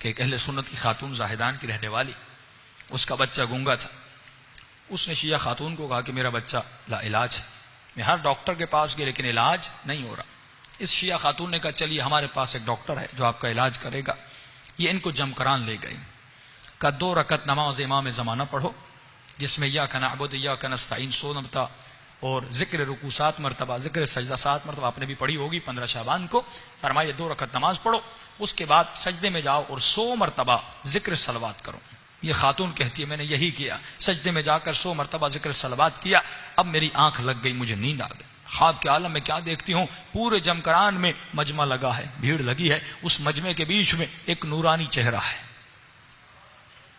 کہ ایک اہل سنت کی خاتون زاہدان کی رہنے والی، اس کا بچہ گونگا تھا. اس نے شیعہ خاتون کو کہا کہ میرا بچہ لا علاج ہے، میں ہر ڈاکٹر کے پاس گیا لیکن علاج نہیں ہو رہا. اس شیعہ خاتون نے کہا چلیے ہمارے پاس ایک ڈاکٹر ہے جو آپ کا علاج کرے گا. یہ ان کو جمکران لے گئی، کہا 2 رکعت نماز امام زمانہ پڑھو جس میں ایاک نعبد ایاک نستعین 100 مرتبہ اور ذکر رکوع 7 مرتبہ، ذکر سجدہ 7 مرتبہ آپ نے بھی پڑھی ہوگی 15 شعبان کو. فرمایا 2 رکعت نماز پڑھو، اس کے بعد سجدے میں جاؤ اور 100 مرتبہ ذکر صلوات کرو. یہ خاتون کہتی ہے میں نے یہی کیا، سجدے میں جا کر 100 مرتبہ ذکر صلوات کیا. اب میری آنکھ لگ گئی، مجھے نیند آ گئی. خواب کے عالم میں کیا دیکھتی ہوں، پورے جمکران میں مجمع لگا ہے، بھیڑ لگی ہے، اس مجمع کے بیچ میں ایک نورانی چہرہ ہے.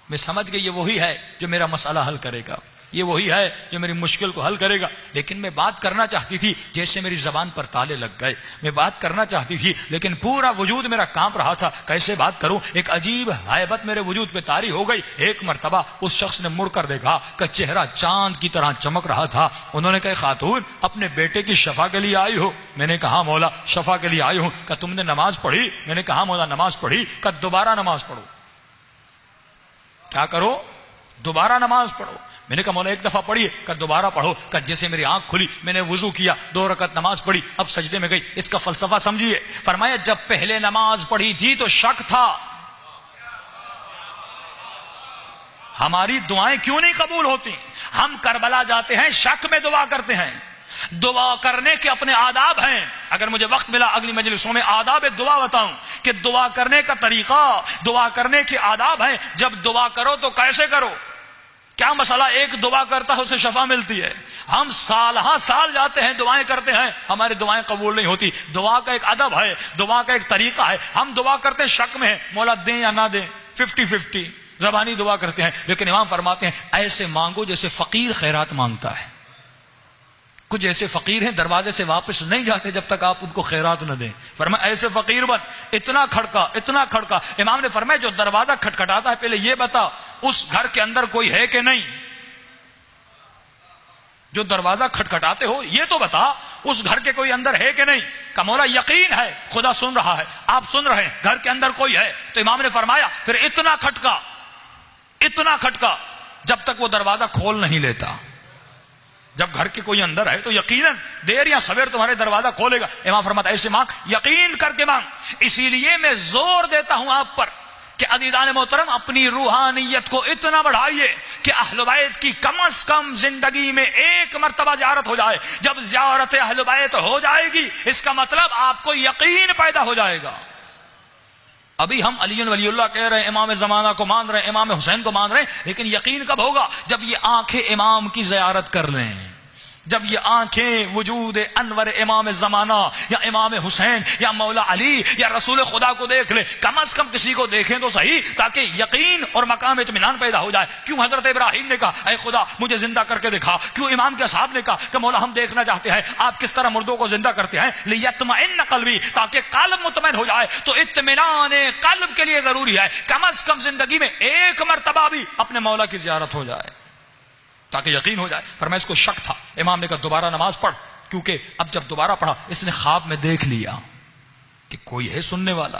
میں سمجھ گئی یہ وہی ہے جو میرا مسئلہ حل کرے گا، یہ وہی ہے جو میری مشکل کو حل کرے گا. لیکن میں بات کرنا چاہتی تھی، جیسے میری زبان پر تالے لگ گئے. میں بات کرنا چاہتی تھی لیکن پورا وجود میرا کانپ رہا تھا، کیسے بات کروں. ایک عجیب ہیبت میرے وجود پہ طاری ہو گئی. ایک مرتبہ اس شخص نے مڑ کر دیکھا کہ چہرہ چاند کی طرح چمک رہا تھا. انہوں نے کہا خاتون اپنے بیٹے کی شفا کے لیے آئی ہو؟ میں نے کہا مولا شفا کے لیے آئی ہوں. کہ تم نے نماز پڑھی؟ میں نے کہا مولا نماز پڑھی. کہ دوبارہ نماز پڑھو. کیا کرو؟ دوبارہ نماز پڑھو. میں نے کہا مولا ایک دفعہ پڑھی. کہ دوبارہ پڑھو. کہ جیسے میری آنکھ کھلی میں نے وضو کیا، 2 رکعت نماز پڑھی، اب سجدے میں گئی. اس کا فلسفہ سمجھیے. فرمایا جب پہلے نماز پڑھی تھی تو شک تھا، ہماری دعائیں کیوں نہیں قبول ہوتی؟ ہم کربلا جاتے ہیں، شک میں دعا کرتے ہیں. دعا کرنے کے اپنے آداب ہیں. اگر مجھے وقت ملا اگلی مجلسوں میں آداب دعا بتاؤں کہ دعا کرنے کا طریقہ، دعا کرنے کے آداب ہیں. جب دعا کرو تو کیسے کرو؟ کیا مسئلہ ایک دعا کرتا ہے اسے شفا ملتی ہے؟ ہم سال جاتے ہیں دعائیں کرتے ہیں، ہماری دعائیں قبول نہیں ہوتی. دعا کا ایک ادب ہے، دعا کا ایک طریقہ ہے. ہم دعا کرتے شک میں ہیں، مولا دیں یا نہ دیں، 50-50 زبانی دعا کرتے ہیں. لیکن امام فرماتے ہیں ایسے مانگو جیسے فقیر خیرات مانگتا ہے. کچھ ایسے فقیر ہیں دروازے سے واپس نہیں جاتے جب تک آپ ان کو خیرات نہ دیں. فرمایا ایسے فقیر بن. اتنا کھڑکا. امام نے فرمایا جو دروازہ کھٹکھٹاتا ہے پہلے یہ بتا اس گھر کے اندر کوئی ہے کہ نہیں. جو دروازہ کھٹکھٹاتے ہو یہ تو بتا اس گھر کے کوئی اندر ہے کہ نہیں. کہ مولا یقین ہے خدا سن رہا ہے، آپ سن رہے ہیں، گھر کے اندر کوئی ہے. تو امام نے فرمایا پھر اتنا کھٹکا جب تک وہ دروازہ کھول نہیں لیتا. جب گھر کے کوئی اندر ہے تو یقیناً دیر یا سویر تمہارے دروازہ کھولے گا. امام فرماتا ایسے مانگ، یقین کر کے مانگ. اسی لیے میں زور دیتا ہوں آپ پر کہ عزیزان محترم اپنی روحانیت کو اتنا بڑھائیے کہ اہل بیت کی کم از کم زندگی میں 1 مرتبہ زیارت ہو جائے. جب زیارت اہل بیت ہو جائے گی اس کا مطلب آپ کو یقین پیدا ہو جائے گا. ابھی ہم علی ولی اللہ کہہ رہے ہیں، امام زمانہ کو مان رہے ہیں، امام حسین کو مان رہے ہیں، لیکن یقین کب ہوگا؟ جب یہ آنکھیں امام کی زیارت کر لیں، جب یہ آنکھیں وجود انور امام زمانہ یا امام حسین یا مولا علی یا رسول خدا کو دیکھ لے. کم از کم کسی کو دیکھیں تو صحیح تاکہ یقین اور مقام اطمینان پیدا ہو جائے. کیوں حضرت ابراہیم نے کہا اے خدا مجھے زندہ کر کے دکھا؟ کیوں امام کے اصحاب نے کہا کہ مولا ہم دیکھنا چاہتے ہیں آپ کس طرح مردوں کو زندہ کرتے ہیں؟ لیطمئن قلبی، تاکہ قلب مطمئن ہو جائے. تو اطمینان قلب کے لیے ضروری ہے کم از کم زندگی میں 1 مرتبہ بھی اپنے مولا کی زیارت ہو جائے تاکہ یقین ہو جائے. فرمایا اس کو شک تھا. امام نے کہا دوبارہ نماز پڑھ. کیونکہ اب جب دوبارہ پڑھا اس نے خواب میں دیکھ لیا کہ کوئی ہے سننے والا،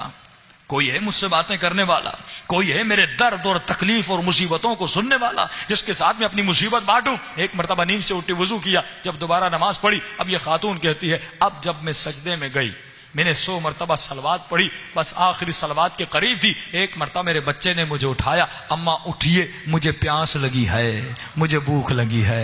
کوئی ہے مجھ سے باتیں کرنے والا، کوئی ہے میرے درد اور تکلیف اور مصیبتوں کو سننے والا جس کے ساتھ میں اپنی مصیبت بانٹوں. 1 مرتبہ نیند سے اٹھی، وضو کیا، جب دوبارہ نماز پڑھی. اب یہ خاتون کہتی ہے اب جب میں سجدے میں گئی میں نے 100 مرتبہ صلوات پڑھی، بس آخری صلوات کے قریب تھی. 1 مرتبہ میرے بچے نے مجھے اٹھایا، اماں اٹھیے مجھے پیاس لگی ہے، مجھے بھوک لگی ہے.